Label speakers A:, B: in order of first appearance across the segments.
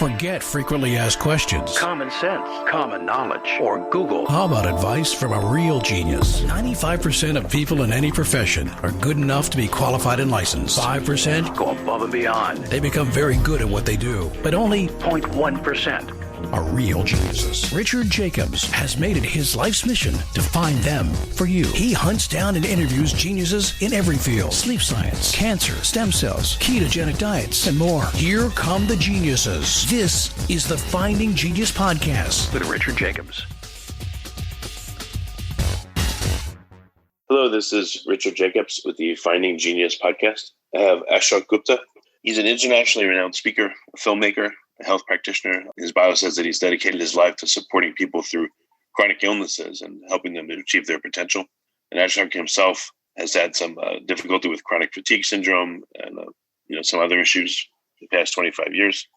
A: Forget frequently asked questions.
B: Common sense, common knowledge, or Google.
A: How about advice from a real genius? 95% of people in any profession are good enough to be qualified and licensed. 5%
B: go above and beyond.
A: They become very good at what they do, but only
B: 0.1%
A: are real geniuses. Richard Jacobs has made it his life's mission to find them for you. He hunts down and interviews geniuses in every field: sleep science, cancer, stem cells, ketogenic diets, and more. Here come the geniuses. This is the Finding Genius Podcast
B: with Richard Jacobs.
C: Hello, this is Richard Jacobs with the Finding Genius Podcast. I have Ashok Gupta. He's an internationally renowned speaker, a filmmaker, a health practitioner. His bio says that he's dedicated his life to supporting people through chronic illnesses and helping them to achieve their potential. And Ashok himself has had some difficulty with chronic fatigue syndrome and some other issues the past 25 years.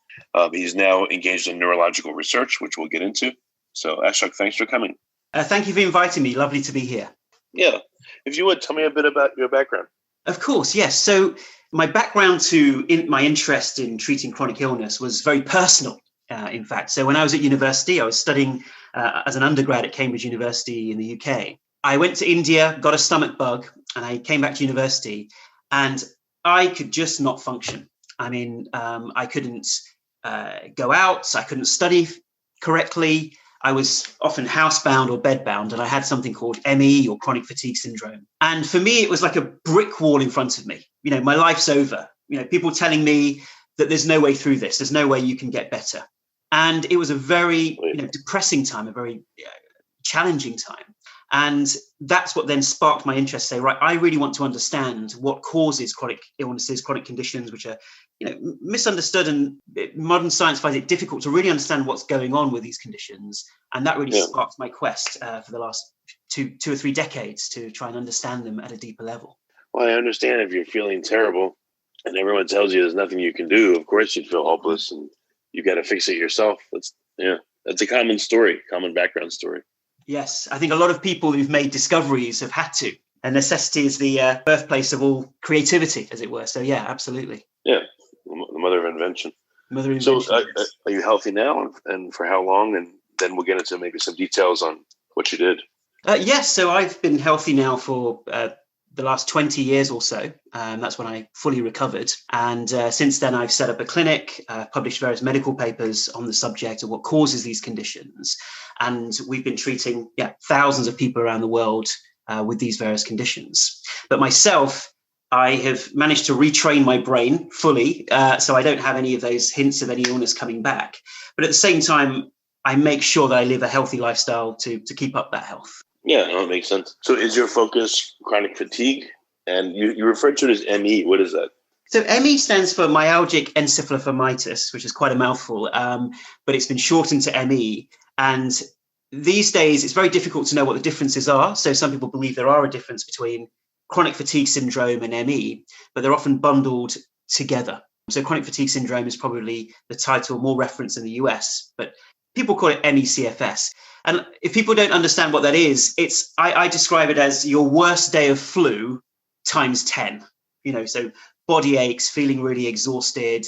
C: He's now engaged in neurological research, which we'll get into. So Ashok, thanks for coming.
D: Thank you for inviting me. Lovely to be here.
C: Yeah. If you would, tell me a bit about your background.
D: Of course, yes. So my background my interest in treating chronic illness was very personal, in fact. So when I was at university, I was studying as an undergrad at Cambridge University in the UK. I went to India, got a stomach bug, and I came back to university, and I could just not function. I mean, I couldn't go out, I couldn't study correctly. I was often housebound or bedbound, and I had something called ME, or chronic fatigue syndrome. And for me, it was like a brick wall in front of me. You know, my life's over. You know, people telling me that there's no way through this. There's no way you can get better. And it was a very depressing time, a very challenging time. And that's what then sparked my interest. Say, right, I really want to understand what causes chronic illnesses, chronic conditions, which are misunderstood, and modern science finds it difficult to really understand what's going on with these conditions. And that really sparked my quest for the last two or three decades to try and understand them at a deeper level.
C: Well, I understand if you're feeling terrible and everyone tells you there's nothing you can do, of course you'd feel hopeless and you got to fix it yourself. That's a common story, common background story.
D: Yes, I think a lot of people who've made discoveries have had to. And necessity is the birthplace of all creativity, as it were. So yeah, absolutely.
C: Yeah, the mother of invention.
D: So
C: are you healthy now, and for how long? And then we'll get into maybe some details on what you did.
D: Yes, so I've been healthy now for the last 20 years or so. That's when I fully recovered. And since then, I've set up a clinic, published various medical papers on the subject of what causes these conditions. And we've been treating thousands of people around the world with these various conditions. But myself, I have managed to retrain my brain fully, so I don't have any of those hints of any illness coming back. But at the same time, I make sure that I live a healthy lifestyle to keep up that health.
C: Yeah, no, it makes sense. So is your focus chronic fatigue? And you referred to it as ME. What is that?
D: So ME stands for Myalgic Encephalomyelitis, which is quite a mouthful, but it's been shortened to ME. And these days, it's very difficult to know what the differences are. So some people believe there are a difference between chronic fatigue syndrome and ME, but they're often bundled together. So chronic fatigue syndrome is probably the title more referenced in the US, but people call it ME/CFS. And if people don't understand what that is, I describe it as your worst day of flu times 10. So body aches, feeling really exhausted,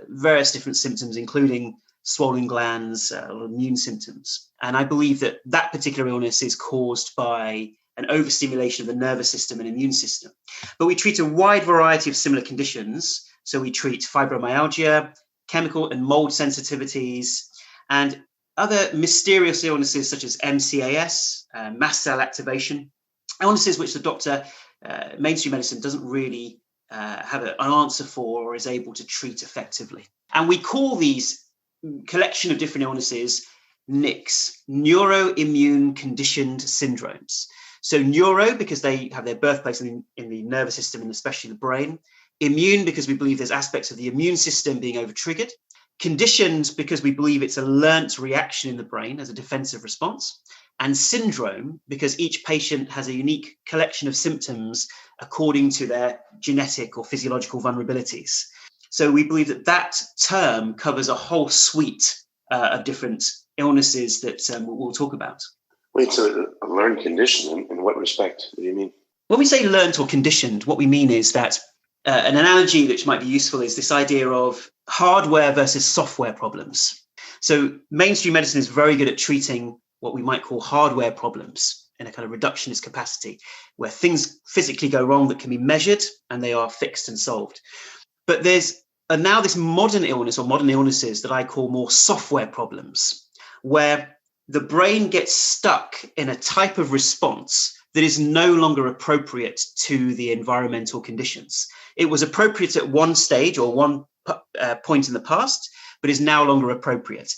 D: various different symptoms, including swollen glands, immune symptoms. And I believe that particular illness is caused by an overstimulation of the nervous system and immune system. But we treat a wide variety of similar conditions. So we treat fibromyalgia, chemical and mold sensitivities, and other mysterious illnesses such as MCAS, mast cell activation, illnesses which the doctor, mainstream medicine, doesn't really have an answer for or is able to treat effectively. And we call these collection of different illnesses NICS, neuroimmune conditioned syndromes. So neuro, because they have their birthplace in the nervous system and especially the brain. Immune, because we believe there's aspects of the immune system being over-triggered. Conditioned, because we believe it's a learnt reaction in the brain as a defensive response. And syndrome, because each patient has a unique collection of symptoms according to their genetic or physiological vulnerabilities. So we believe that term covers a whole suite of different illnesses that we'll talk about.
C: Wait, so a learned condition, in what respect? What do you mean?
D: When we say learnt or conditioned, what we mean is that an analogy which might be useful is this idea of hardware versus software problems. So mainstream medicine is very good at treating what we might call hardware problems in a kind of reductionist capacity, where things physically go wrong that can be measured and they are fixed and solved. But there's now this modern illness, or modern illnesses, that I call more software problems, where the brain gets stuck in a type of response that is no longer appropriate to the environmental conditions. It was appropriate at one stage or one point in the past, but is no longer appropriate.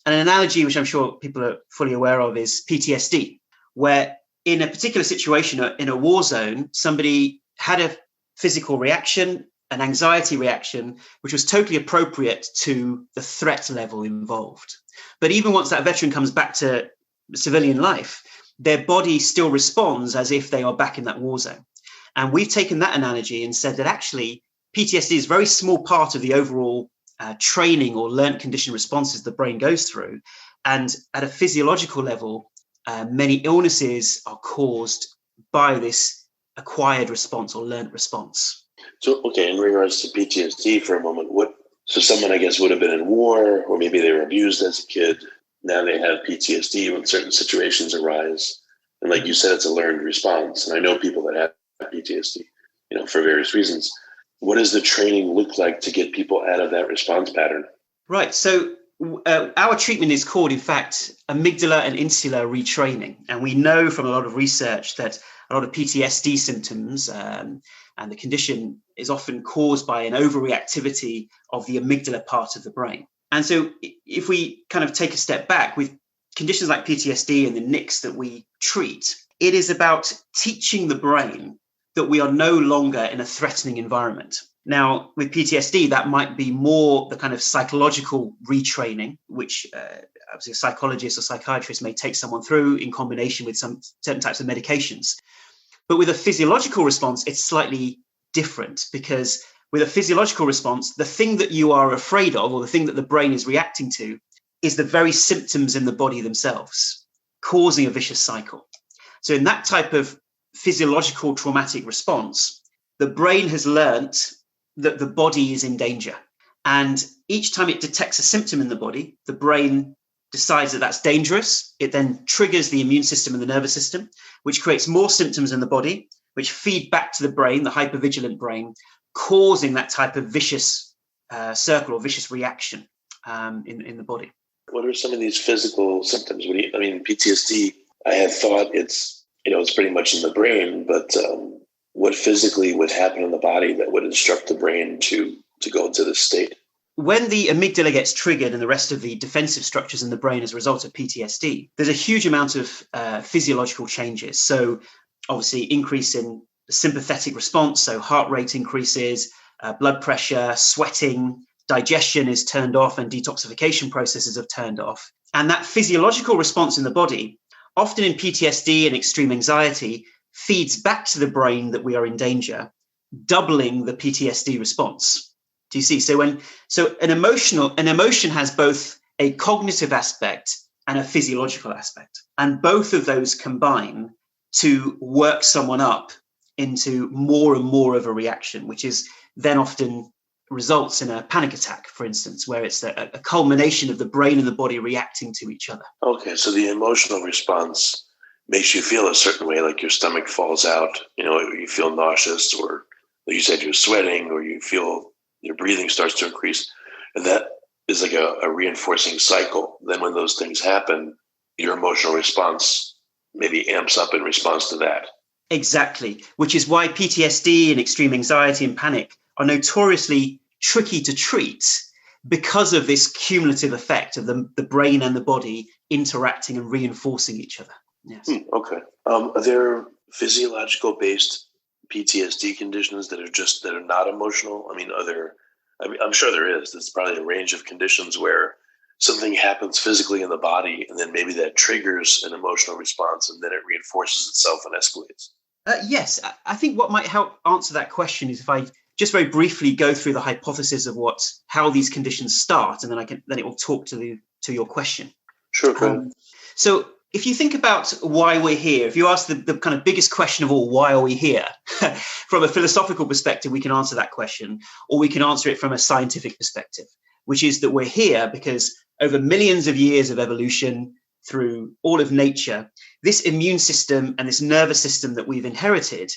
D: And an analogy which I'm sure people are fully aware of is PTSD, where in a particular situation, in a war zone, somebody had a physical reaction, an anxiety reaction, which was totally appropriate to the threat level involved. But even once that veteran comes back to civilian life, their body still responds as if they are back in that war zone. And we've taken that analogy and said that actually PTSD is a very small part of the overall training or learned condition responses the brain goes through. And at a physiological level, many illnesses are caused by this acquired response or learned response.
C: So, okay, in regards to PTSD for a moment, so someone, I guess, would have been in war, or maybe they were abused as a kid. Now they have PTSD when certain situations arise. And like you said, it's a learned response. And I know people that have PTSD, for various reasons. What does the training look like to get people out of that response pattern? Right.
D: So our treatment is called, in fact, amygdala and insula retraining. And we know from a lot of research that a lot of PTSD symptoms and the condition is often caused by an overreactivity of the amygdala part of the brain. And so if we kind of take a step back with conditions like PTSD and the NICs that we treat, it is about teaching the brain that we are no longer in a threatening environment. Now, with PTSD, that might be more the kind of psychological retraining, which obviously a psychologist or psychiatrist may take someone through in combination with some certain types of medications. But with a physiological response, it's slightly different, because with a physiological response, the thing that you are afraid of, or the thing that the brain is reacting to, is the very symptoms in the body themselves, causing a vicious cycle. So in that type of physiological traumatic response, the brain has learnt that the body is in danger. And each time it detects a symptom in the body, the brain decides that that's dangerous. It then triggers the immune system and the nervous system, which creates more symptoms in the body, which feed back to the brain, the hypervigilant brain, causing that type of vicious circle or vicious reaction in the body.
C: What are some of these physical symptoms? PTSD, I had thought it's pretty much in the brain, but what physically would happen in the body that would instruct the brain to go into this state?
D: When the amygdala gets triggered and the rest of the defensive structures in the brain as a result of PTSD, there's a huge amount of physiological changes. So obviously increase in sympathetic response, so heart rate increases, blood pressure, sweating, digestion is turned off, and detoxification processes have turned off. And that physiological response in the body, often in PTSD and extreme anxiety, feeds back to the brain that we are in danger, doubling the PTSD response. Do you see? So an emotion has both a cognitive aspect and a physiological aspect, and both of those combine to work someone up into more and more of a reaction, which is then often results in a panic attack, for instance, where it's a culmination of the brain and the body reacting to each other.
C: Okay, so the emotional response makes you feel a certain way, like your stomach falls out, you feel nauseous, or like you said, you're sweating, or you feel your breathing starts to increase. And that is like a reinforcing cycle. Then when those things happen, your emotional response maybe amps up in response to that.
D: Exactly, which is why PTSD and extreme anxiety and panic are notoriously tricky to treat, because of this cumulative effect of the brain and the body interacting and reinforcing each other. Yes.
C: Okay. Are there physiological-based PTSD conditions that are not emotional? I'm sure there is. There's probably a range of conditions where something happens physically in the body, and then maybe that triggers an emotional response, and then it reinforces itself and escalates.
D: Yes, I think what might help answer that question is if I just very briefly go through the hypothesis of how these conditions start, and then it will talk to your question.
C: Sure.
D: So if you think about why we're here, if you ask the kind of biggest question of all, why are we here? From a philosophical perspective, we can answer that question, or we can answer it from a scientific perspective, which is that we're here because over millions of years of evolution through all of nature, this immune system and this nervous system that we've inherited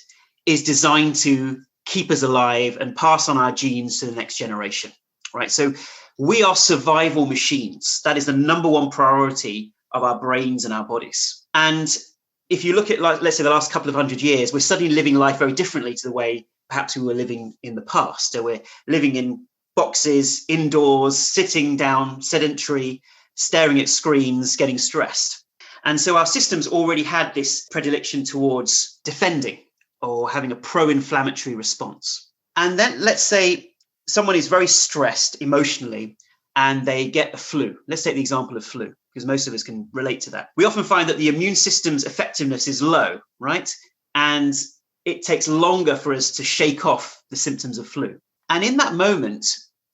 D: is designed to keep us alive and pass on our genes to the next generation, right? So we are survival machines. That is the number one priority of our brains and our bodies. And if you look at, like, let's say, the last couple of 100 years, we're suddenly living life very differently to the way perhaps we were living in the past. So we're living in boxes, indoors, sitting down, sedentary, staring at screens, getting stressed. And so our systems already had this predilection towards defending or having a pro-inflammatory response. And then let's say someone is very stressed emotionally and they get the flu. Let's take the example of flu, because most of us can relate to that. We often find that the immune system's effectiveness is low, right? And it takes longer for us to shake off the symptoms of flu. And in that moment,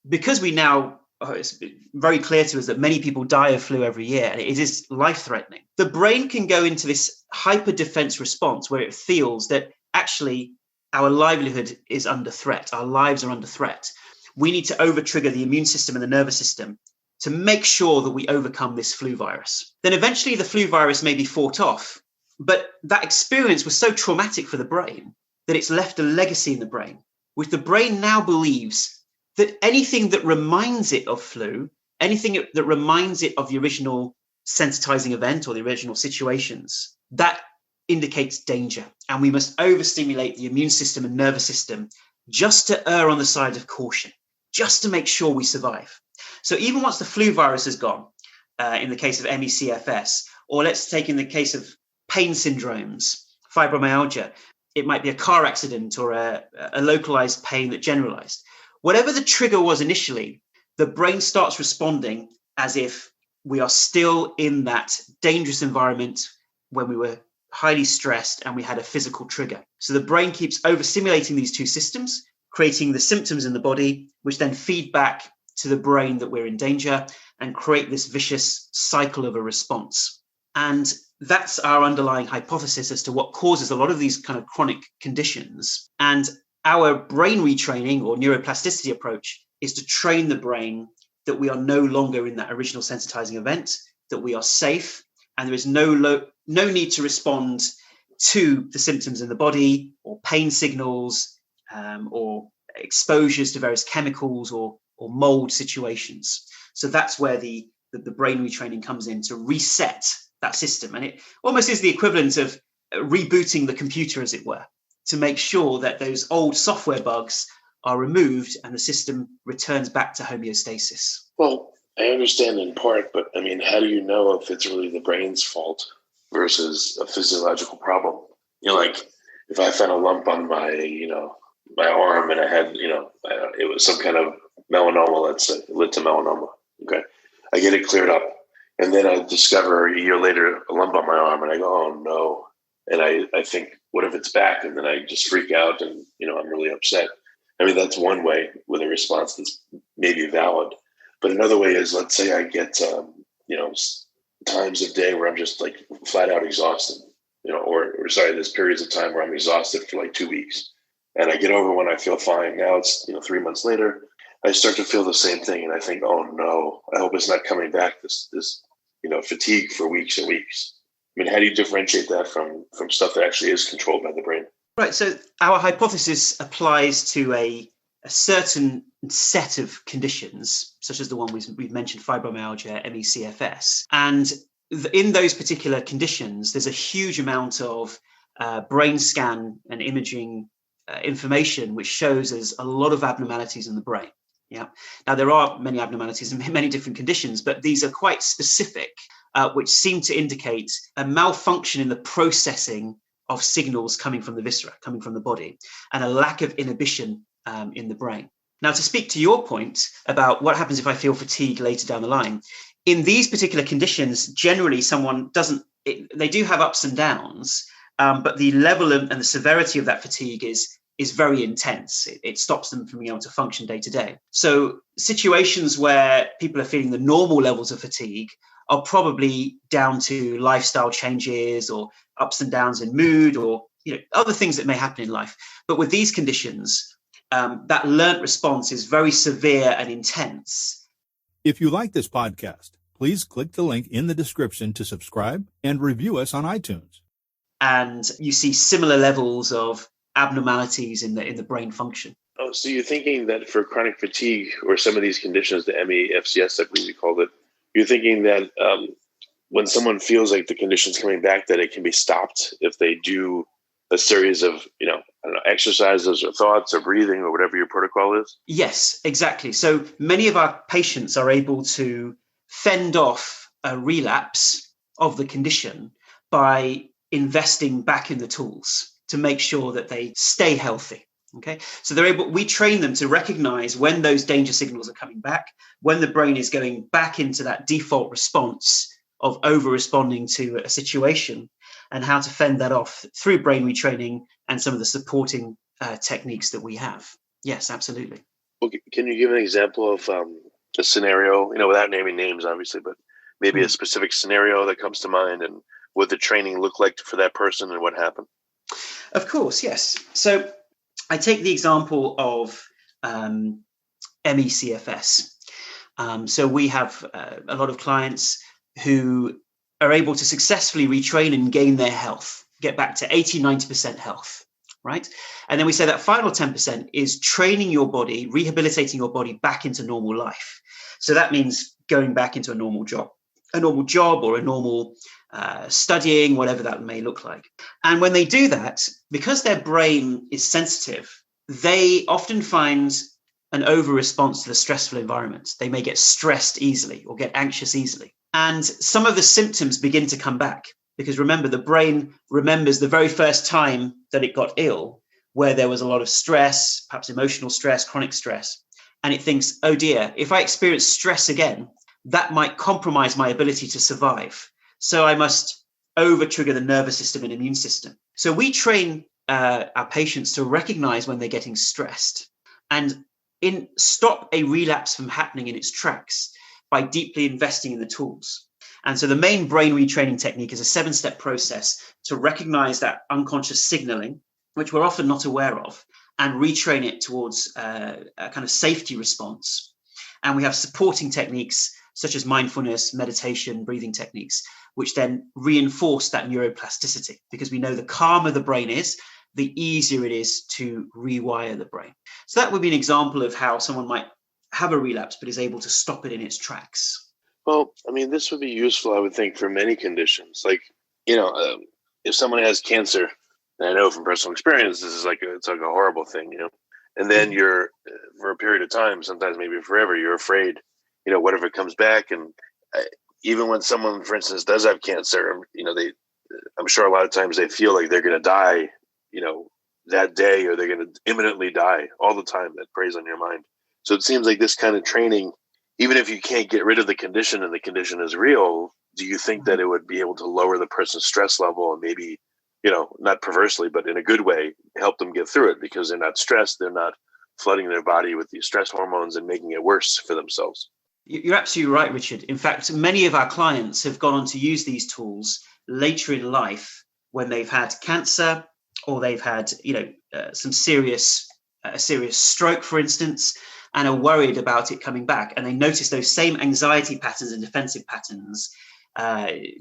D: because we now, it's very clear to us that many people die of flu every year, and it is life-threatening. The brain can go into this hyper-defense response where it feels that actually our livelihood is under threat, our lives are under threat. We need to over-trigger the immune system and the nervous system to make sure that we overcome this flu virus. Then eventually the flu virus may be fought off, but that experience was so traumatic for the brain that it's left a legacy in the brain, which the brain now believes that anything that reminds it of flu, anything that reminds it of the original sensitizing event or the original situations, that indicates danger. And we must overstimulate the immune system and nervous system just to err on the side of caution, just to make sure we survive. So even once the flu virus is gone, in the case of ME/CFS, or let's take in the case of pain syndromes, fibromyalgia, it might be a car accident or a localized pain that generalized. Whatever the trigger was initially, the brain starts responding as if we are still in that dangerous environment when we were highly stressed and we had a physical trigger. So the brain keeps overstimulating these two systems, creating the symptoms in the body, which then feed back to the brain that we're in danger and create this vicious cycle of a response. And that's our underlying hypothesis as to what causes a lot of these kind of chronic conditions. And our brain retraining or neuroplasticity approach is to train the brain that we are no longer in that original sensitizing event, that we are safe, and there is no need to respond to the symptoms in the body or pain signals or exposures to various chemicals or mold situations. So that's where the brain retraining comes in, to reset that system. And it almost is the equivalent of rebooting the computer, as it were, to make sure that those old software bugs are removed and the system returns back to homeostasis.
C: Well, I understand in part, but I mean, how do you know if it's really the brain's fault versus a physiological problem? You know, like if I found a lump on my, my arm and I had, it was some kind of melanoma, let's say, it led to melanoma. Okay. I get it cleared up. And then I discover a year later a lump on my arm and I go, oh no. And I think, what if it's back? And then I just freak out and, I'm really upset. I mean, that's one way with a response that's maybe valid. But another way is, let's say I get, times of day where I'm just like flat out exhausted, there's periods of time where I'm exhausted for like 2 weeks and I get over when I feel fine. Now it's, 3 months later, I start to feel the same thing. And I think, oh no, I hope it's not coming back, this fatigue for weeks and weeks. I mean, how do you differentiate that from stuff that actually is controlled by the brain?
D: Right. So our hypothesis applies to a certain set of conditions, such as the one we've mentioned, fibromyalgia, ME/CFS. And in those particular conditions, there's a huge amount of brain scan and imaging information, which shows us a lot of abnormalities in the brain. Yeah. Now, there are many abnormalities in many different conditions, but these are quite specific, which seem to indicate a malfunction in the processing of signals coming from the viscera, coming from the body, and a lack of inhibition in the brain. Now, to speak to your point about what happens if I feel fatigue later down the line, in these particular conditions, generally someone they do have ups and downs, but the level and the severity of that fatigue is is very intense. It stops them from being able to function day to day. So situations where people are feeling the normal levels of fatigue are probably down to lifestyle changes or ups and downs in mood or other things that may happen in life. But with these conditions, that learnt response is very severe and intense.
E: If you like this podcast, please click the link in the description to subscribe and review us on iTunes.
D: And you see similar levels of abnormalities in the brain function.
C: Oh, so you're thinking that for chronic fatigue or some of these conditions, the ME/FCS, I believe you called it, you're thinking that when someone feels like the condition's coming back, that it can be stopped if they do a series of, exercises or thoughts or breathing or whatever your protocol is?
D: Yes, exactly. So many of our patients are able to fend off a relapse of the condition by investing back in the tools to make sure that they stay healthy. Okay, so we train them to recognize when those danger signals are coming back, when the brain is going back into that default response of over responding to a situation, and how to fend that off through brain retraining and some of the supporting techniques that we have. Yes, absolutely.
C: Okay. Can you give an example of a scenario, without naming names, obviously, but maybe a specific scenario that comes to mind, and what the training looked like for that person and what happened?
D: Of course, yes. So I take the example of ME/CFS. So we have a lot of clients who are able to successfully retrain and gain their health, get back to 80, 90% health, right? And then we say that final 10% is training your body, rehabilitating your body back into normal life. So that means going back into a normal job or a normal studying, whatever that may look like. And when they do that, because their brain is sensitive, they often find an over response to the stressful environment. They may get stressed easily or get anxious easily. And some of the symptoms begin to come back because remember, the brain remembers the very first time that it got ill, where there was a lot of stress, perhaps emotional stress, chronic stress. And it thinks, oh dear, if I experience stress again, that might compromise my ability to survive. So I must over trigger the nervous system and immune system. So we train our patients to recognize when they're getting stressed and stop a relapse from happening in its tracks by deeply investing in the tools. And so the main brain retraining technique is a 7-step process to recognize that unconscious signaling, which we're often not aware of, and retrain it towards a kind of safety response. And we have supporting techniques such as mindfulness, meditation, breathing techniques, which then reinforce that neuroplasticity, because we know the calmer the brain is, the easier it is to rewire the brain. So that would be an example of how someone might have a relapse, but is able to stop it in its tracks.
C: Well, this would be useful, I would think, for many conditions. Like, if someone has cancer, and I know from personal experience, this is it's like a horrible thing, and then you're, for a period of time, sometimes maybe forever, you're afraid, whatever comes back. And even when someone, for instance, does have cancer, I'm sure a lot of times they feel like they're going to die, that day, or they're going to imminently die all the time. That preys on your mind. So it seems like this kind of training, even if you can't get rid of the condition and the condition is real, do you think that it would be able to lower the person's stress level and maybe, not perversely, but in a good way, help them get through it because they're not stressed, they're not flooding their body with these stress hormones and making it worse for themselves?
D: You're absolutely right, Richard. In fact, many of our clients have gone on to use these tools later in life when they've had cancer or they've had, some serious stroke, for instance, and are worried about it coming back. And they notice those same anxiety patterns and defensive patterns,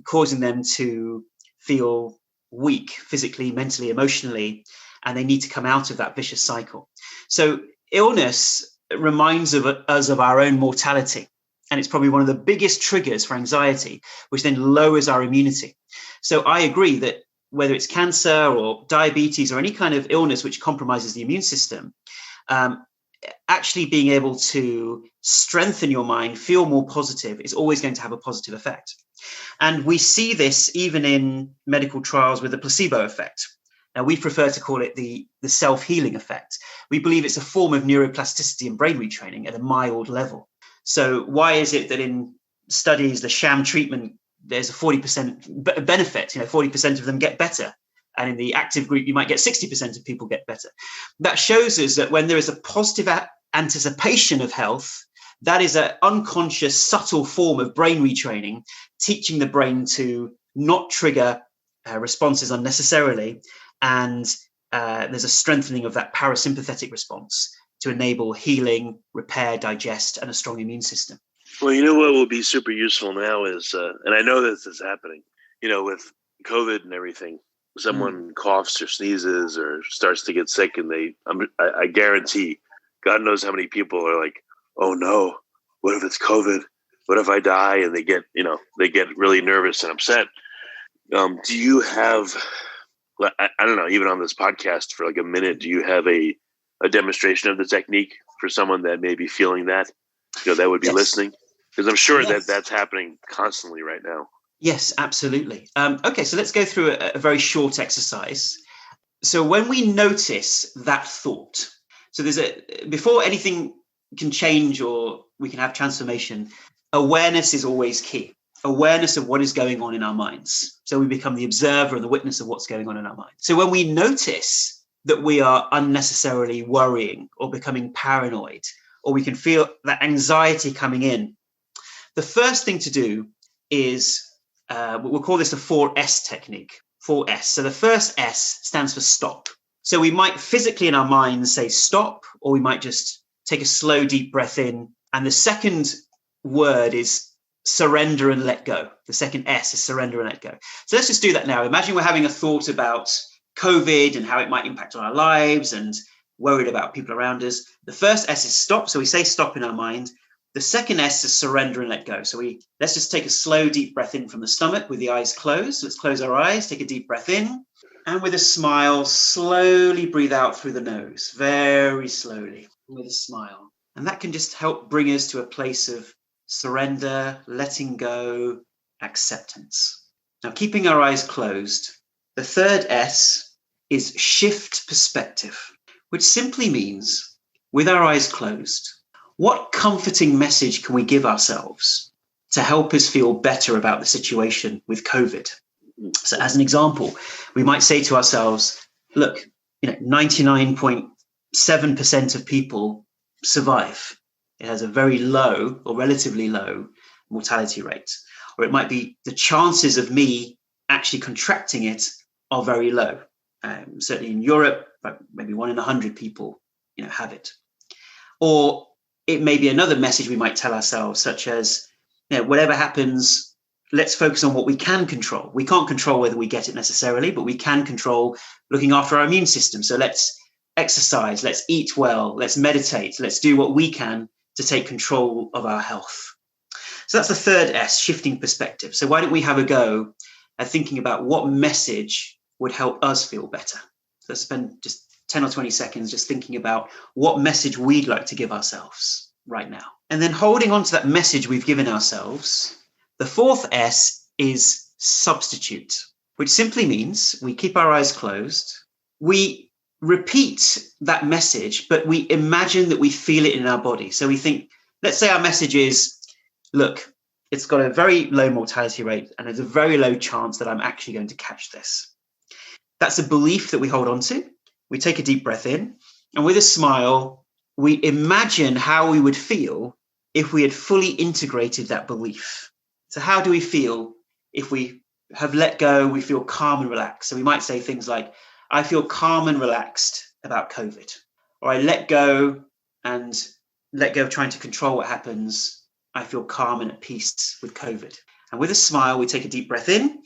D: causing them to feel weak physically, mentally, emotionally, and they need to come out of that vicious cycle. So illness reminds us of our own mortality. And it's probably one of the biggest triggers for anxiety, which then lowers our immunity. So I agree that whether it's cancer or diabetes or any kind of illness which compromises the immune system, actually being able to strengthen your mind, feel more positive, is always going to have a positive effect. And we see this even in medical trials with the placebo effect. Now, we prefer to call it the self-healing effect. We believe it's a form of neuroplasticity and brain retraining at a mild level. So why is it that in studies, the sham treatment, there's a 40% benefit, 40% of them get better And in the active group, you might get 60% of people get better. That shows us that when there is a positive anticipation of health, that is an unconscious, subtle form of brain retraining, teaching the brain to not trigger responses unnecessarily. And there's a strengthening of that parasympathetic response to enable healing, repair, digest, and a strong immune system.
C: Well, you know what will be super useful now is, and I know this is happening, with COVID and everything, someone coughs or sneezes or starts to get sick, and I guarantee, God knows how many people are like, oh no, what if it's COVID? What if I die? And they get really nervous and upset. Do you have, I don't know, even on this podcast for like a minute, do you have a demonstration of the technique for someone that may be feeling that, that would be listening? Because I'm sure that that's happening constantly right now.
D: Yes, absolutely. Okay, so let's go through a very short exercise. So when we notice that thought, so before anything can change or we can have transformation, awareness is always key. Awareness of what is going on in our minds. So we become the observer and the witness of what's going on in our mind. So when we notice that we are unnecessarily worrying or becoming paranoid, or we can feel that anxiety coming in, the first thing to do is, we'll call this the 4S technique, 4S. So the first S stands for stop. So we might physically in our minds say stop, or we might just take a slow, deep breath in. And the second word is surrender and let go. The second S is surrender and let go. So let's just do that now. Imagine we're having a thought about COVID and how it might impact on our lives and worried about people around us. The first S is stop. So we say stop in our mind. The second S is surrender and let go. So let's just take a slow, deep breath in from the stomach with the eyes closed. Let's close our eyes, take a deep breath in. And with a smile, slowly breathe out through the nose, very slowly with a smile. And that can just help bring us to a place of surrender, letting go, acceptance. Now, keeping our eyes closed, the third S is shift perspective, which simply means with our eyes closed, what comforting message can we give ourselves to help us feel better about the situation with COVID? So as an example, we might say to ourselves, look, 99.7% of people survive. It has a very low or relatively low mortality rate. Or it might be the chances of me actually contracting it are very low. Certainly in Europe, maybe 1 in 100 people, have it. Or it may be another message we might tell ourselves, such as, whatever happens, let's focus on what we can control. We can't control whether we get it necessarily, but we can control looking after our immune system. So let's exercise, let's eat well, let's meditate, let's do what we can to take control of our health. So that's the third S, shifting perspective. So why don't we have a go at thinking about what message would help us feel better? Let's spend just 10 or 20 seconds just thinking about what message we'd like to give ourselves right now. And then holding on to that message we've given ourselves, the fourth S is substitute, which simply means we keep our eyes closed. We repeat that message, but we imagine that we feel it in our body. So we think, let's say our message is, look, it's got a very low mortality rate and there's a very low chance that I'm actually going to catch this. That's a belief that we hold on to. We take a deep breath in, and with a smile, we imagine how we would feel if we had fully integrated that belief. So how do we feel if we have let go, we feel calm and relaxed? So we might say things like, I feel calm and relaxed about COVID, or I let go of trying to control what happens. I feel calm and at peace with COVID. And with a smile, we take a deep breath in,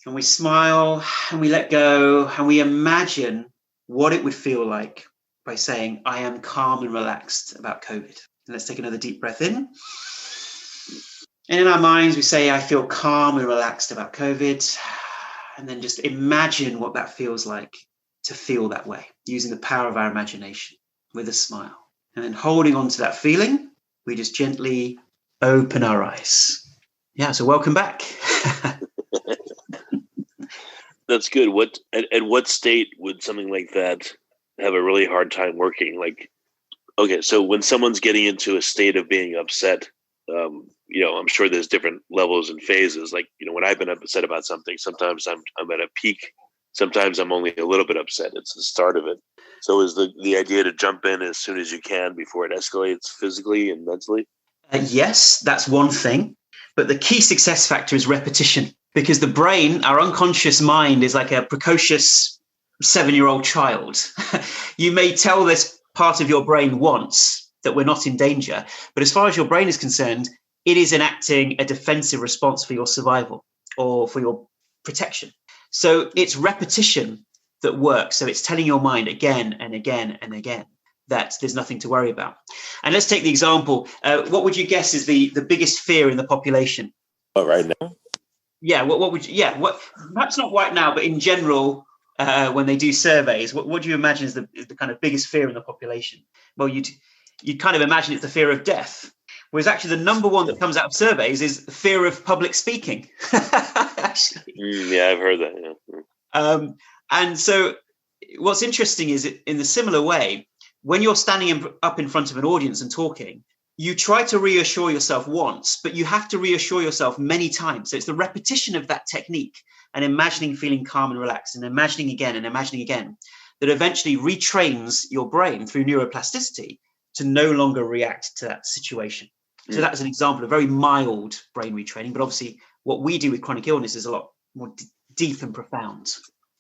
D: and we smile and we let go and we imagine what it would feel like by saying, I am calm and relaxed about COVID. And let's take another deep breath in. And in our minds, we say, I feel calm and relaxed about COVID. And then just imagine what that feels like to feel that way, using the power of our imagination with a smile. And then holding on to that feeling, we just gently open our eyes. Yeah, so welcome back.
C: That's good. At what state would something like that have a really hard time working? Like, okay, so when someone's getting into a state of being upset, I'm sure there's different levels and phases. Like, when I've been upset about something, sometimes I'm at a peak sometimes I'm only a little bit upset. It's the start of it. So is the idea to jump in as soon as you can before it escalates physically and mentally?
D: Yes, that's one thing. But the key success factor is repetition, because the brain, our unconscious mind, is like a precocious 7-year-old child. You may tell this part of your brain once that we're not in danger, but as far as your brain is concerned, it is enacting a defensive response for your survival or for your protection. So it's repetition that works. So it's telling your mind again and again and again that there's nothing to worry about. And let's take the example. What would you guess is the biggest fear in the population?
C: Oh, right now?
D: Yeah. What would you? Yeah. What? Perhaps not right now, but in general, when they do surveys, what do you imagine is the kind of biggest fear in the population? Well, you'd kind of imagine it's the fear of death. Whereas actually the number one that comes out of surveys is fear of public speaking. Actually.
C: Yeah, I've heard that. Yeah.
D: And so what's interesting is in the similar way, when you're standing up in front of an audience and talking, you try to reassure yourself once, but you have to reassure yourself many times. So it's the repetition of that technique and imagining feeling calm and relaxed and imagining again that eventually retrains your brain through neuroplasticity to no longer react to that situation. So that's an example of very mild brain retraining. But obviously what we do with chronic illness is a lot more deep and profound.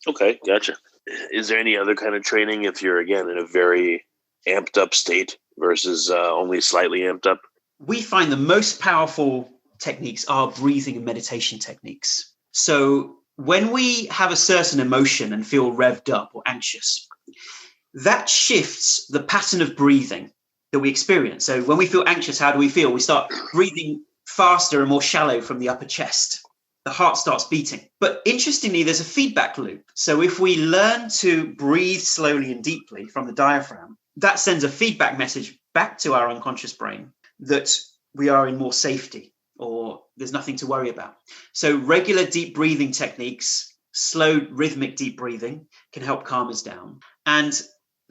C: Okay, gotcha. Is there any other kind of training if you're, again, in a very amped up state versus only slightly amped up?
D: We find the most powerful techniques are breathing and meditation techniques. So when we have a certain emotion and feel revved up or anxious, that shifts the pattern of breathing that we experience. So when we feel anxious, how do we feel? We start breathing faster and more shallow from the upper chest. The heart starts beating. But interestingly, there's a feedback loop. So if we learn to breathe slowly and deeply from the diaphragm, that sends a feedback message back to our unconscious brain that we are in more safety or there's nothing to worry about. So regular deep breathing techniques, slow rhythmic deep breathing can help calm us down. And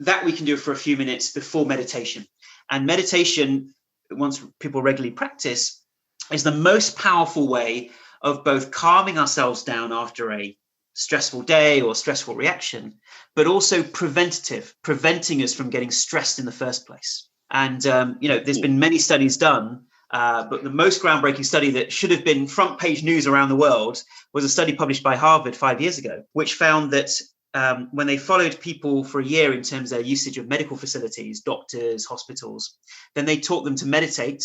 D: that we can do for a few minutes before meditation. And meditation, once people regularly practice, is the most powerful way of both calming ourselves down after a stressful day or stressful reaction, but also preventing us from getting stressed in the first place. And, there's been many studies done, but the most groundbreaking study that should have been front page news around the world was a study published by Harvard 5 years ago, which found that when they followed people for a year in terms of their usage of medical facilities, doctors, hospitals, then they taught them to meditate,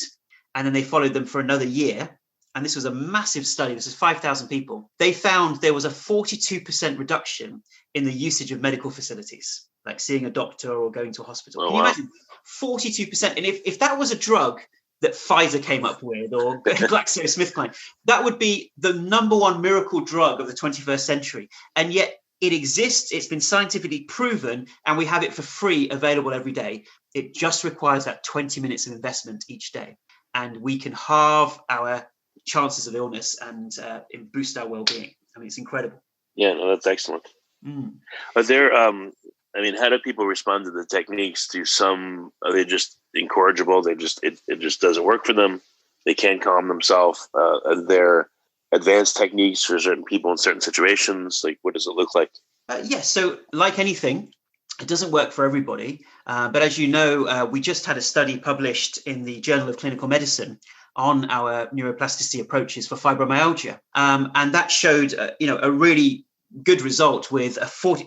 D: and then they followed them for another year. And this was a massive study. This is 5,000 people. They found there was a 42% reduction in the usage of medical facilities, like seeing a doctor or going to a hospital. Can you imagine? 42%. And if that was a drug that Pfizer came up with or GlaxoSmithKline, that would be the number one miracle drug of the 21st century. And yet it exists. It's been scientifically proven, and we have it for free available every day. It just requires that 20 minutes of investment each day. And we can halve our chances of illness and boost our well-being. I mean, it's incredible.
C: Yeah, no, that's excellent. Are there, how do people respond to the techniques? Are they just incorrigible? It just doesn't work for them. They can't calm themselves. Are there advanced techniques for certain people in certain situations? Like, what does it look like?
D: Yes. So like anything, it doesn't work for everybody. But as you know, we just had a study published in the Journal of Clinical Medicine on our neuroplasticity approaches for fibromyalgia. And that showed, a really good result with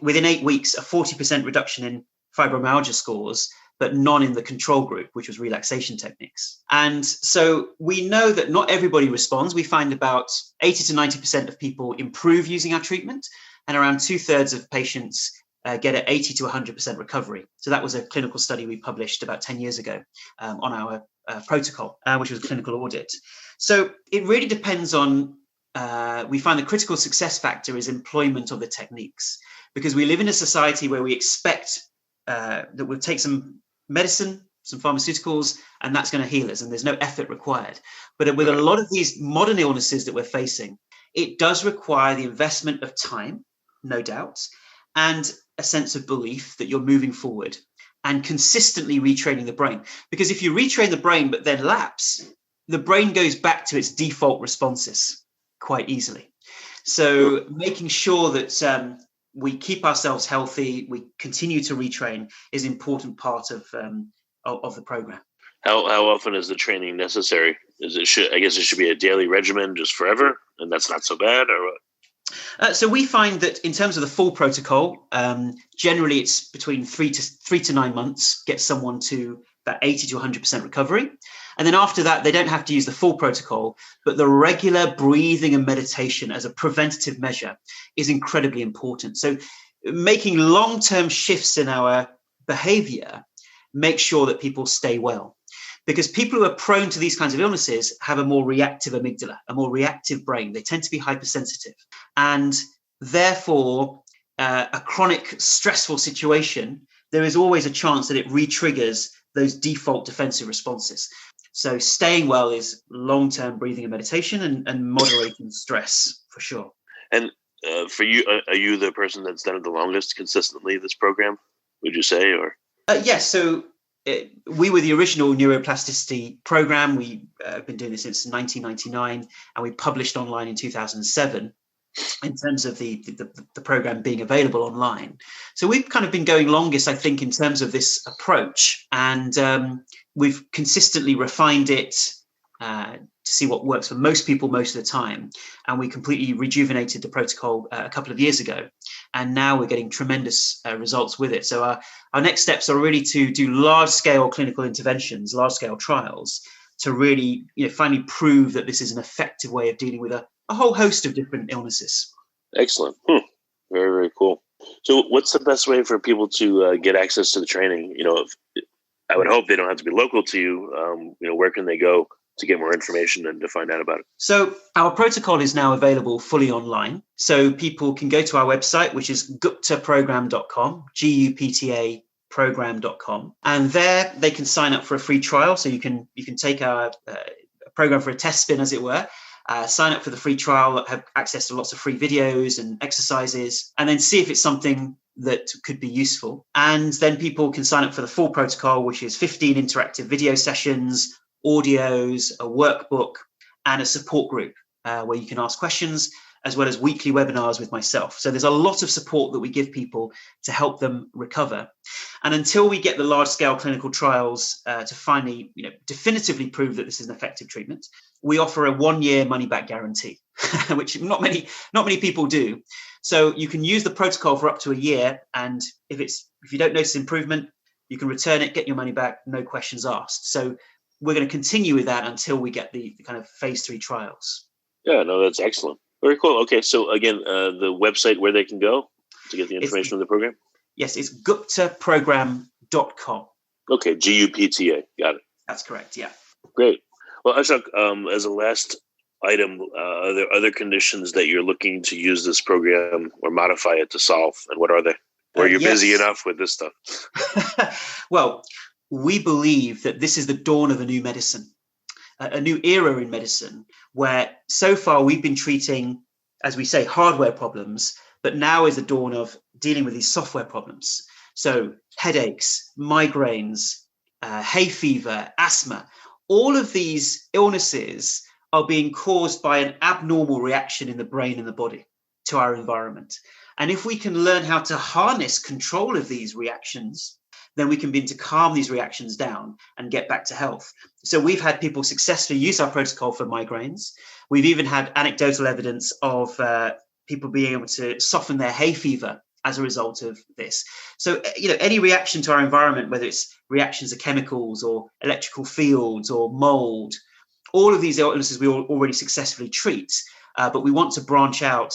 D: within 8 weeks, a 40% reduction in fibromyalgia scores, but none in the control group, which was relaxation techniques. And so we know that not everybody responds. We find about 80 to 90% of people improve using our treatment, and around 2/3 of patients get an 80 to 100% recovery. So that was a clinical study we published about 10 years ago on our protocol, which was a clinical audit. So it really depends on, we find the critical success factor is employment of the techniques, because we live in a society where we expect that we'll take some medicine, some pharmaceuticals, and that's going to heal us, and there's no effort required. But with a lot of these modern illnesses that we're facing, it does require the investment of time, no doubt, and a sense of belief that you're moving forward and consistently retraining the brain. Because if you retrain the brain but then lapse, the brain goes back to its default responses quite easily. So making sure that we keep ourselves healthy, we continue to retrain is an important part of the program.
C: How often is the training necessary? I guess it should be a daily regimen just forever, and that's not so bad, or what?
D: So we find that in terms of the full protocol, generally it's between 3 to 9 months, get someone to about 80 to 100% recovery. And then after that, they don't have to use the full protocol, but the regular breathing and meditation as a preventative measure is incredibly important. So making long-term shifts in our behavior makes sure that people stay well. Because people who are prone to these kinds of illnesses have a more reactive amygdala, a more reactive brain. They tend to be hypersensitive. And therefore, a chronic stressful situation, there is always a chance that it re-triggers those default defensive responses. So staying well is long-term breathing and meditation and moderating stress, for sure.
C: And for you, are you the person that's done it the longest consistently, this program, would you say? Or
D: yes, so we were the original neuroplasticity program. We have been doing this since 1999, and we published online in 2007 in terms of the program being available online. So we've kind of been going longest, I think, in terms of this approach, and we've consistently refined it to see what works for most people most of the time. And we completely rejuvenated the protocol a couple of years ago. And now we're getting tremendous results with it. So our next steps are really to do large-scale clinical interventions, large-scale trials, to really finally prove that this is an effective way of dealing with a whole host of different illnesses. Excellent.
C: Very, very cool. So what's the best way for people to get access to the training? I would hope they don't have to be local to you. Where can they go to get more information and to find out about it? So
D: our protocol is now available fully online. So people can go to our website, which is guptaprogram.com, Gupta program.com. And there they can sign up for a free trial. So you can take our program for a test spin, as it were. Sign up for the free trial, have access to lots of free videos and exercises, and then see if it's something that could be useful. And then people can sign up for the full protocol, which is 15 interactive video sessions, audios, a workbook, and a support group where you can ask questions, as well as weekly webinars with myself. So there's a lot of support that we give people to help them recover. And until we get the large-scale clinical trials to finally, definitively prove that this is an effective treatment, we offer a 1-year money-back guarantee, which not many people do. So you can use the protocol for up to a year, and if you don't notice improvement, you can return it, get your money back, no questions asked. So we're going to continue with that until we get the kind of phase 3 trials.
C: Yeah, no, that's excellent. Very cool. Okay, so again, the website where they can go to get the information on the program?
D: Yes, it's guptaprogram.com.
C: Okay, Gupta. Got it.
D: That's correct, yeah.
C: Great. Well, Ashok, as a last item, are there other conditions that you're looking to use this program or modify it to solve? And what are they? Or you're busy enough with this stuff?
D: Well, we believe that this is the dawn of a new medicine, a new era in medicine, where so far we've been treating, as we say, hardware problems, but now is the dawn of dealing with these software problems. So headaches, migraines, hay fever, asthma, all of these illnesses are being caused by an abnormal reaction in the brain and the body to our environment. And if we can learn how to harness control of these reactions, then we can begin to calm these reactions down and get back to health. So we've had people successfully use our protocol for migraines. We've even had anecdotal evidence of people being able to soften their hay fever as a result of this. So, any reaction to our environment, whether it's reactions to chemicals or electrical fields or mold, all of these illnesses we already successfully treat, but we want to branch out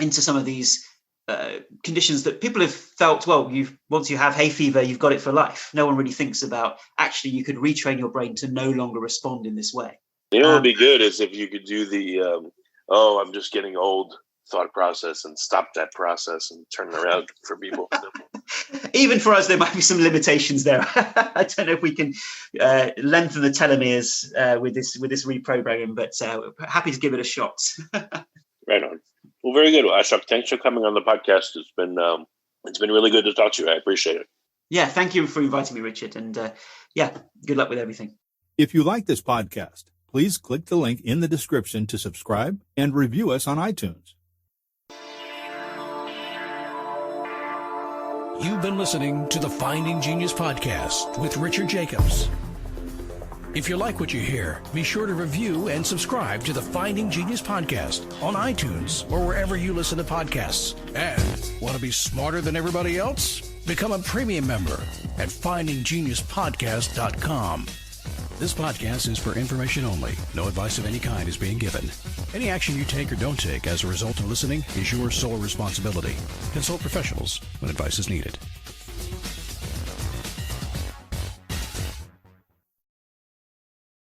D: into some of these conditions that people have felt, well, once you have hay fever, you've got it for life. No one really thinks about, actually, you could retrain your brain to no longer respond in this way.
C: What would be good is if you could do the, I'm just getting old thought process and stop that process and turn it around for people.
D: Even for us, there might be some limitations there. I don't know if we can lengthen the telomeres with this reprogramming, but happy to give it a shot.
C: Right on. Well, very good. Well, Ashok, thanks for coming on the podcast. It's been really good to talk to you. I appreciate it.
D: Yeah, thank you for inviting me, Richard. And good luck with everything.
E: If you like this podcast, please click the link in the description to subscribe and review us on iTunes.
A: You've been listening to the Finding Genius podcast with Richard Jacobs. If you like what you hear, be sure to review and subscribe to the Finding Genius podcast on iTunes or wherever you listen to podcasts. And want to be smarter than everybody else? Become a premium member at findinggeniuspodcast.com. This podcast is for information only. No advice of any kind is being given. Any action you take or don't take as a result of listening is your sole responsibility. Consult professionals when advice is needed.